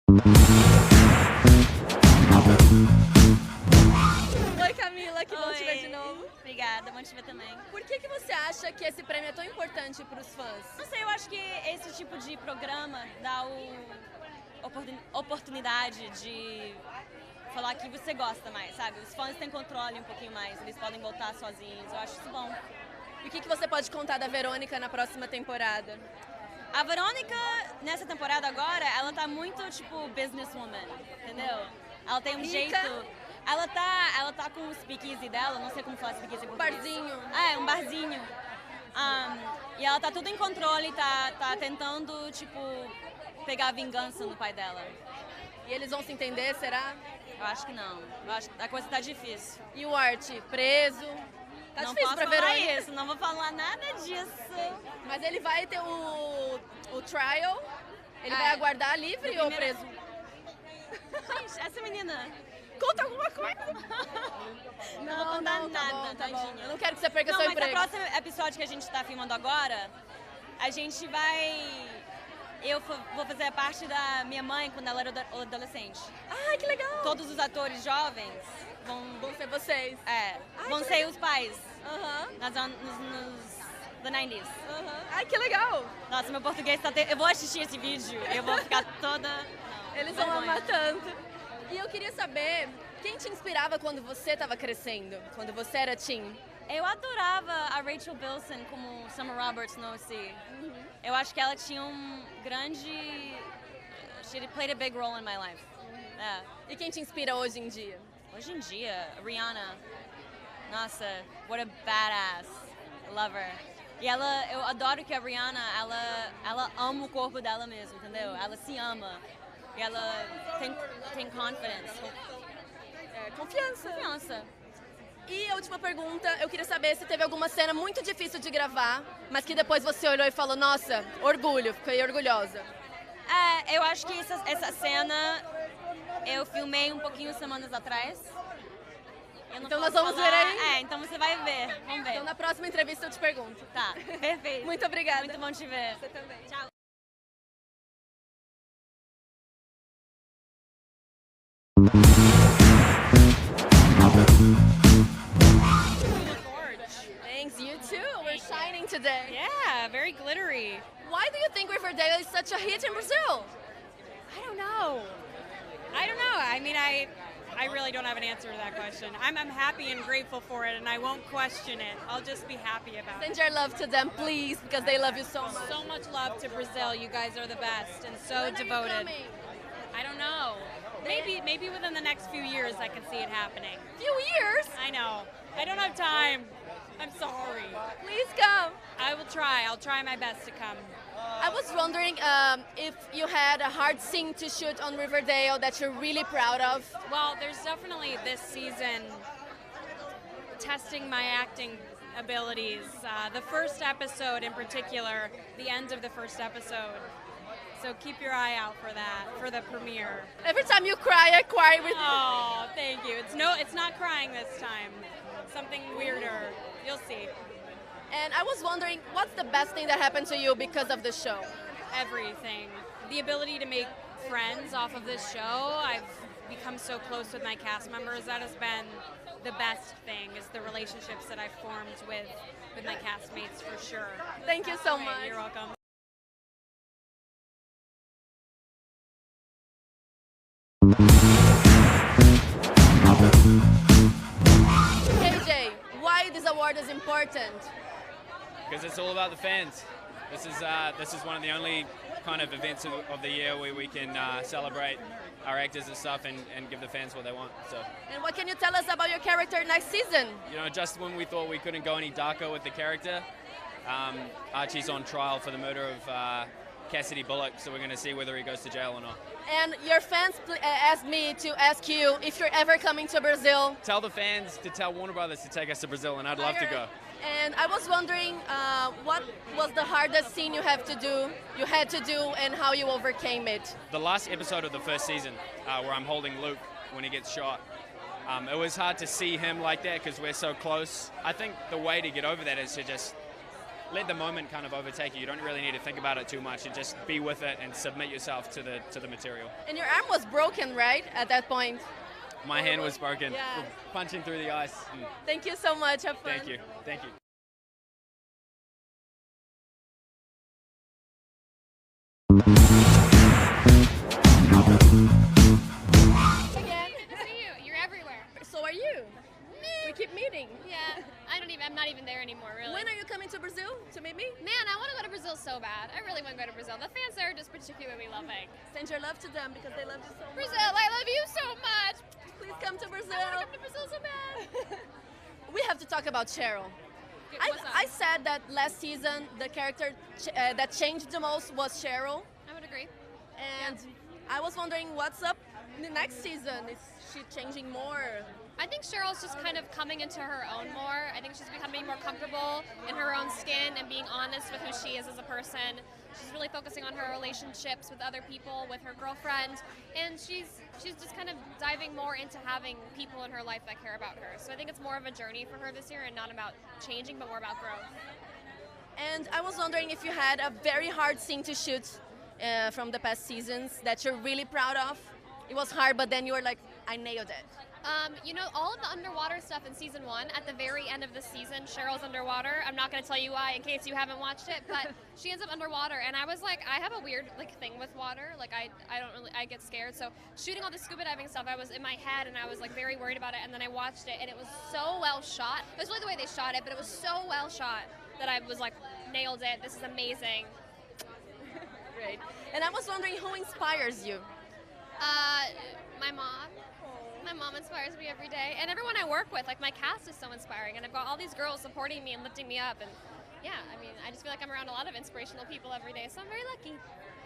Oi Camila, que bom te ver de novo. Obrigada, bom te ver também. Por que você acha que esse prêmio é tão importante para os fãs? Não sei, eu acho que esse tipo de programa dá oportunidade de falar que você gosta mais, sabe? Os fãs têm controle um pouquinho mais, eles podem voltar sozinhos, eu acho isso bom. E o que você pode contar da Verônica na próxima temporada? A Verônica, nessa temporada agora, ela tá muito, tipo, businesswoman, entendeu? Ela tem um jeito... Ela tá com o speakeasy dela, não sei como falar speakeasy em português. Barzinho. Um barzinho. E ela tá tudo em controle, tá tentando, tipo, pegar a vingança no pai dela. E eles vão se entender, será? Eu acho que não. Eu acho que a coisa tá difícil. E o Art, preso? Tá não difícil posso pra falar Verônica. isso, não vou falar nada disso. Mas ele vai ter o trial? Ele vai aguardar livre ou preso? Gente, essa menina... Conta alguma coisa! Não vou contar nada, tá bom. tadinha. Eu não quero que você perca seu emprego. Mas no próximo episódio que a gente tá filmando agora, a gente vai... Eu vou fazer a parte da minha mãe quando ela era adolescente. Ah, que legal! Todos os atores jovens vão ser vocês. Vão ser os pais. Nos The 90s. Ai, que legal! Nossa, meu português tá... Eu vou assistir esse vídeo, eu vou ficar toda... Eles vão amar tanto. E eu queria saber, quem te inspirava quando você estava crescendo, quando você era teen? Eu adorava a Rachel Bilson como Summer Roberts no OC. Eu acho que ela tinha um grande... She played a big role in my life. E quem te inspira hoje em dia? Hoje em dia, a Rihanna. Nossa, what a badass. I love her. E eu adoro que a Rihanna, ela ama o corpo dela mesmo, entendeu? Ela se ama. E ela tem confidence. Confiança. E a última pergunta, eu queria saber se teve alguma cena muito difícil de gravar, mas que depois você olhou e falou, nossa, orgulho, fiquei orgulhosa. Eu acho que essa cena eu filmei um pouquinho semanas atrás. Então nós vamos ver aí? Então você vai ver, vamos ver. Então na próxima entrevista eu te pergunto. Tá, perfeito. Muito obrigada. Muito bom te ver. Você também. Tchau. Thanks, you too. We're shining today. Yeah, very glittery. Why do you think Riverdale is such a hit in Brazil? I don't know. I mean, I really don't have an answer to that question. I'm happy and grateful for it, and I won't question it. I'll just be happy about it. Send your love to them, please, because they love you so much. So much love to Brazil. You guys are the best and so When devoted. Are you coming? I don't know. Maybe within the next few years I can see it happening. Few years? I know. I don't have time. I'm sorry. Please come. I will try. I'll try my best to come. I was wondering if you had a hard scene to shoot on Riverdale that you're really proud of. Well, there's definitely this season testing my acting abilities. The first episode in particular, the end of the first episode. So keep your eye out for that, for the premiere. Every time you cry, I cry with you. Oh, thank you. It's not crying this time. Something weirder. You'll see. And I was wondering, what's the best thing that happened to you because of the show? Everything. The ability to make friends off of this show. I've become so close with my cast members. That has been the best thing, is the relationships that I've formed with my castmates, for sure. Thank you so much. You're welcome. KJ, why this award is important? Because it's all about the fans. This is one of the only kind of events of the year where we can celebrate our actors and stuff and give the fans what they want. So. And what can you tell us about your character next season? You know, just when we thought we couldn't go any darker with the character, Archie's on trial for the murder of Cassidy Bullock, so we're going to see whether he goes to jail or not. And your fans asked me to ask you if you're ever coming to Brazil. Tell the fans to tell Warner Brothers to take us to Brazil, and I'd love to go. And I was wondering, what was the hardest scene you had to do, and how you overcame it? The last episode of the first season, where I'm holding Luke when he gets shot. It was hard to see him like that because we're so close. I think the way to get over that is to just let the moment kind of overtake you. You don't really need to think about it too much. You just be with it and submit yourself to the material. And your arm was broken, right, at that point? My hand was broken Yeah. from punching through the ice. Thank you so much. Have fun. Thank you. Thank you. Again. Good to see you. You're everywhere. So are you? We keep meeting. Yeah, I'm not even there anymore, really. When are you coming to Brazil to meet me? Man, I want to go to Brazil so bad. I really want to go to Brazil. The fans there are just particularly loving. Send your love to them because they love you so much. Brazil, I love you so much. Please come to Brazil. I want to come to Brazil so bad. We have to talk about Cheryl. What's up? I said that last season the character that changed the most was Cheryl, I would agree. and I was wondering what's up in the next season. Is she changing more? I think Cheryl's just kind of coming into her own more. I think she's becoming more comfortable in her own skin and being honest with who she is as a person. She's really focusing on her relationships with other people, with her girlfriend, and she's just kind of diving more into having people in her life that care about her. So I think it's more of a journey for her this year and not about changing, but more about growth. And I was wondering if you had a very hard scene to shoot from the past seasons that you're really proud of. It was hard, but then you were like, I nailed it. You know, all of the underwater stuff in season 1, at the very end of the season, Cheryl's underwater. I'm not going to tell you why in case you haven't watched it, but she ends up underwater, and I was like, I have a weird thing with water. Like I get scared. So shooting all the scuba diving stuff, I was in my head, and I was like very worried about it. And then I watched it, and it was so well shot. It was really the way they shot it, but it was so well shot that I was like, nailed it. This is amazing. Great. And I was wondering who inspires you? My mom. My mom inspires me every day, and everyone I work with. Like, my cast is so inspiring, and I've got all these girls supporting me and lifting me up, and yeah, I mean, I just feel like I'm around a lot of inspirational people every day, so I'm very lucky.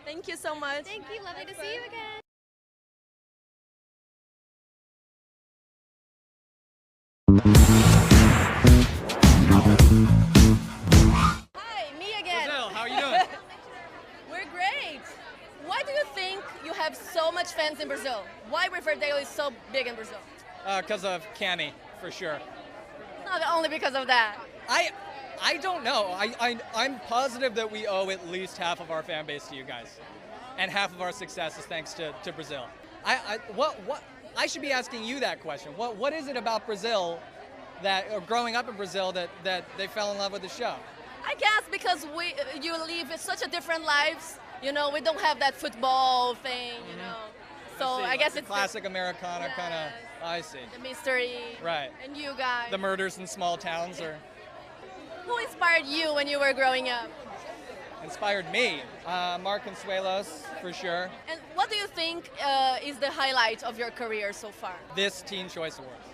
Thank you so much. Thank you. Lovely to see you again. Hi, me again. Brazil, how are you doing? We're great. Why do you think you have so much fans in Brazil? Why Riverdale is so big in Brazil? Because of Cammy, for sure. Not only because of that. I don't know. I'm positive that we owe at least half of our fan base to you guys, and half of our success is thanks to Brazil. I should be asking you that question. What is it about Brazil or growing up in Brazil that they fell in love with the show? I guess because you live such a different lives. You know, we don't have that football thing, you know. So I guess it's classic Americana kind of. I see. the mystery. Right. And you guys. The murders in small towns Who inspired you when you were growing up? inspired me. Mark Consuelos, for sure. And what do you think is the highlight of your career so far? This Teen Choice Awards.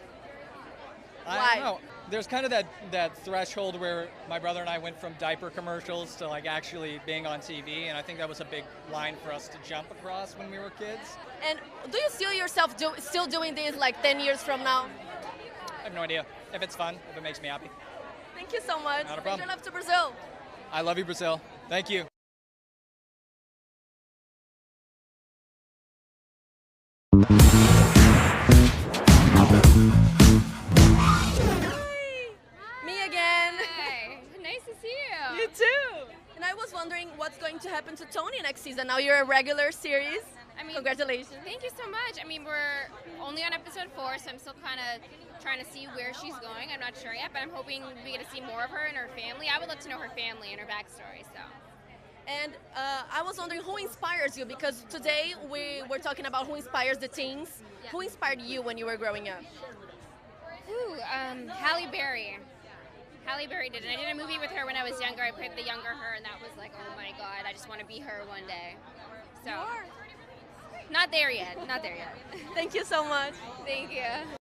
Why? I don't know. There's kind of that threshold where my brother and I went from diaper commercials to like actually being on TV, and I think that was a big line for us to jump across when we were kids. And do you see yourself still doing this like 10 years from now? I have no idea. If it's fun, if it makes me happy. Thank you so much. Not a Send problem. your love to Brazil. I love you, Brazil. Thank you. Me again. Hey, nice to see you. You too. And I was wondering what's going to happen to Tony next season. Now you're a regular series. I mean, Congratulations. Thank you so much. I mean, we're only on episode 4, so I'm still kind of trying to see where she's going. I'm not sure yet, but I'm hoping we get to see more of her and her family. I would love to know her family and her backstory, so. And I was wondering who inspires you, because today we were talking about who inspires the teens. Yeah. Who inspired you when you were growing up? Ooh, Halle Berry. Halle Berry did it. I did a movie with her when I was younger. I played the younger her, and that was like, oh my God, I just want to be her one day. So, not there yet. Not there yet. Thank you so much. Thank you.